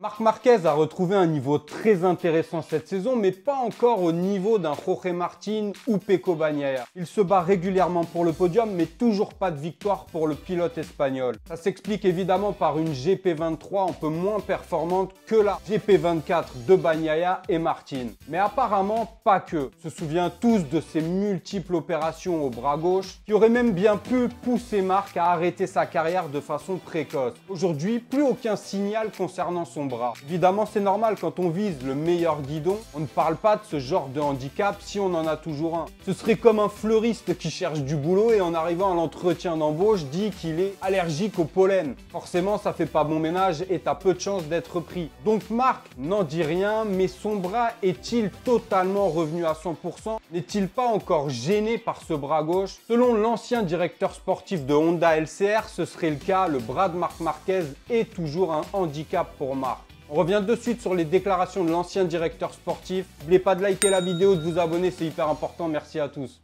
Marc Marquez a retrouvé un niveau très intéressant cette saison, mais pas encore au niveau d'un Jorge Martin ou Pecco Bagnaia. Il se bat régulièrement pour le podium, mais toujours pas de victoire pour le pilote espagnol. Ça s'explique évidemment par une GP23 un peu moins performante que la GP24 de Bagnaia et Martin. Mais apparemment pas que. On se souvient tous de ses multiples opérations au bras gauche, qui auraient même bien pu pousser Marc à arrêter sa carrière de façon précoce. Aujourd'hui, plus aucun signal concernant son bras. Évidemment, c'est normal quand on vise le meilleur guidon, on ne parle pas de ce genre de handicap si on en a toujours un. Ce serait comme un fleuriste qui cherche du boulot et en arrivant à l'entretien d'embauche dit qu'il est allergique au pollen. Forcément, ça fait pas bon ménage et t'as peu de chances d'être pris. Donc Marc n'en dit rien, mais son bras est-il totalement revenu à 100%? N'est-il pas encore gêné par ce bras gauche? Selon l'ancien directeur sportif de Honda LCR, ce serait le cas, le bras de Marc Marquez est toujours un handicap pour Marc. On revient de suite sur les déclarations de l'ancien directeur sportif. N'oubliez pas de liker la vidéo, de vous abonner, c'est hyper important. Merci à tous.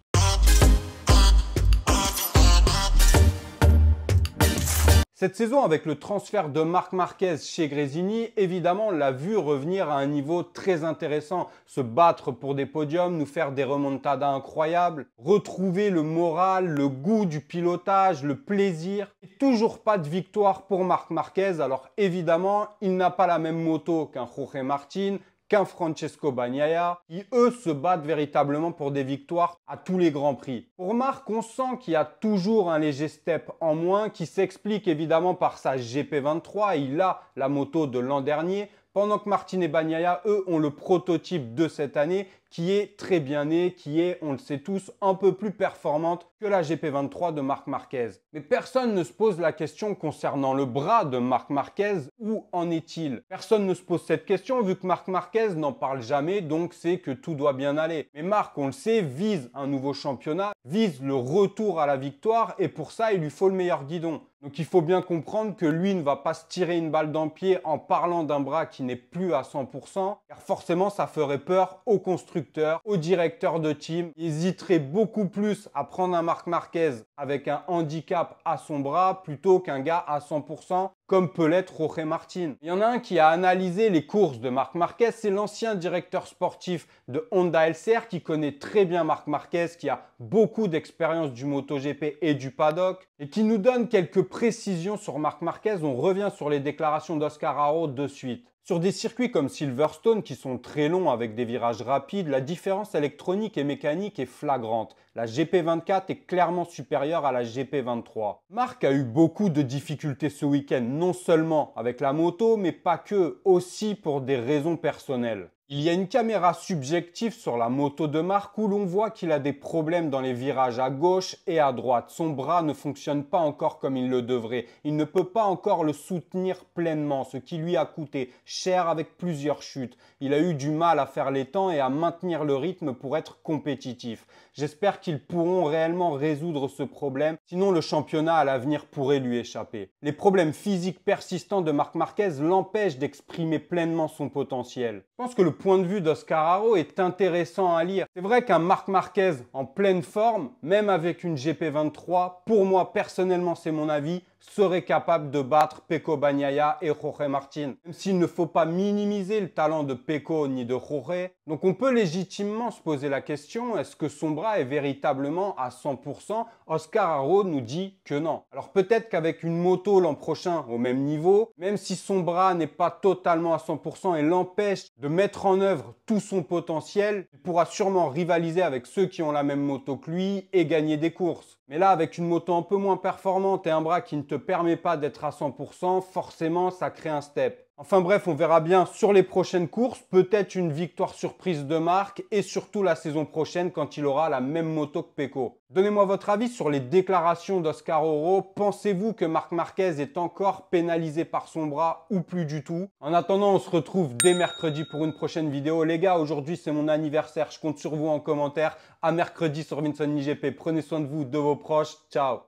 Cette saison, avec le transfert de Marc Marquez chez Gresini, évidemment, on l'a vu revenir à un niveau très intéressant, se battre pour des podiums, nous faire des remontadas incroyables, retrouver le moral, le goût du pilotage, le plaisir. Et toujours pas de victoire pour Marc Marquez, alors évidemment, il n'a pas la même moto qu'un Jorge Martin, qu'un Francesco Bagnaia, qui eux se battent véritablement pour des victoires à tous les grands prix. Pour Marc, on sent qu'il y a toujours un léger step en moins qui s'explique évidemment par sa GP23. Il a la moto de l'an dernier, pendant que Martin et Bagnaia, eux, ont le prototype de cette année qui est très bien né, qui est, on le sait tous, un peu plus performante que la GP23 de Marc Marquez. Mais personne ne se pose la question concernant le bras de Marc Marquez, où en est-il? Personne ne se pose cette question vu que Marc Marquez n'en parle jamais, donc c'est que tout doit bien aller. Mais Marc, on le sait, vise un nouveau championnat, vise le retour à la victoire et pour ça, il lui faut le meilleur guidon. Donc il faut bien comprendre que lui ne va pas se tirer une balle dans le pied en parlant d'un bras qui n'est plus à 100%, car forcément ça ferait peur aux constructeurs, aux directeurs de team. Ils hésiteraient beaucoup plus à prendre un Marc Marquez avec un handicap à son bras plutôt qu'un gars à 100%, comme peut l'être Jorge Martin. Il y en a un qui a analysé les courses de Marc Marquez, c'est l'ancien directeur sportif de Honda LCR qui connaît très bien Marc Marquez, qui a beaucoup d'expérience du MotoGP et du paddock et qui nous donne quelques précisions sur Marc Marquez. On revient sur les déclarations d'Oscar Haro de suite. Sur des circuits comme Silverstone qui sont très longs avec des virages rapides, la différence électronique et mécanique est flagrante. La GP24 est clairement supérieure à la GP23. Marc a eu beaucoup de difficultés ce week-end, non seulement avec la moto, mais pas que, aussi pour des raisons personnelles. Il y a une caméra subjective sur la moto de Marc où l'on voit qu'il a des problèmes dans les virages à gauche et à droite. Son bras ne fonctionne pas encore comme il le devrait. Il ne peut pas encore le soutenir pleinement, ce qui lui a coûté cher avec plusieurs chutes. Il a eu du mal à faire les temps et à maintenir le rythme pour être compétitif. J'espère qu'ils pourront réellement résoudre ce problème, sinon le championnat à l'avenir pourrait lui échapper. Les problèmes physiques persistants de Marc Marquez l'empêchent d'exprimer pleinement son potentiel. Je pense que le point de vue d'Oscar Haro est intéressant à lire. C'est vrai qu'un Marc Marquez en pleine forme, même avec une GP23, pour moi personnellement c'est mon avis, serait capable de battre Pecco Bagnaia et Jorge Martin. Même s'il ne faut pas minimiser le talent de Pecco ni de Jorge. Donc on peut légitimement se poser la question, est-ce que son bras est véritablement à 100%? Oscar Haro nous dit que non. Alors peut-être qu'avec une moto l'an prochain au même niveau, même si son bras n'est pas totalement à 100% et l'empêche de mettre en œuvre tout son potentiel, il pourra sûrement rivaliser avec ceux qui ont la même moto que lui et gagner des courses. Mais là, avec une moto un peu moins performante et un bras qui ne te permet pas d'être à 100%, forcément, ça crée un step. Enfin bref, on verra bien sur les prochaines courses, peut-être une victoire surprise de Marc et surtout la saison prochaine quand il aura la même moto que Pecco. Donnez-moi votre avis sur les déclarations d'Oscar Haro. Pensez-vous que Marc Marquez est encore pénalisé par son bras ou plus du tout? En attendant, on se retrouve dès mercredi pour une prochaine vidéo. Les gars, aujourd'hui c'est mon anniversaire, je compte sur vous en commentaire. À mercredi sur Vincent IGP. Prenez soin de vous, de vos proches. Ciao!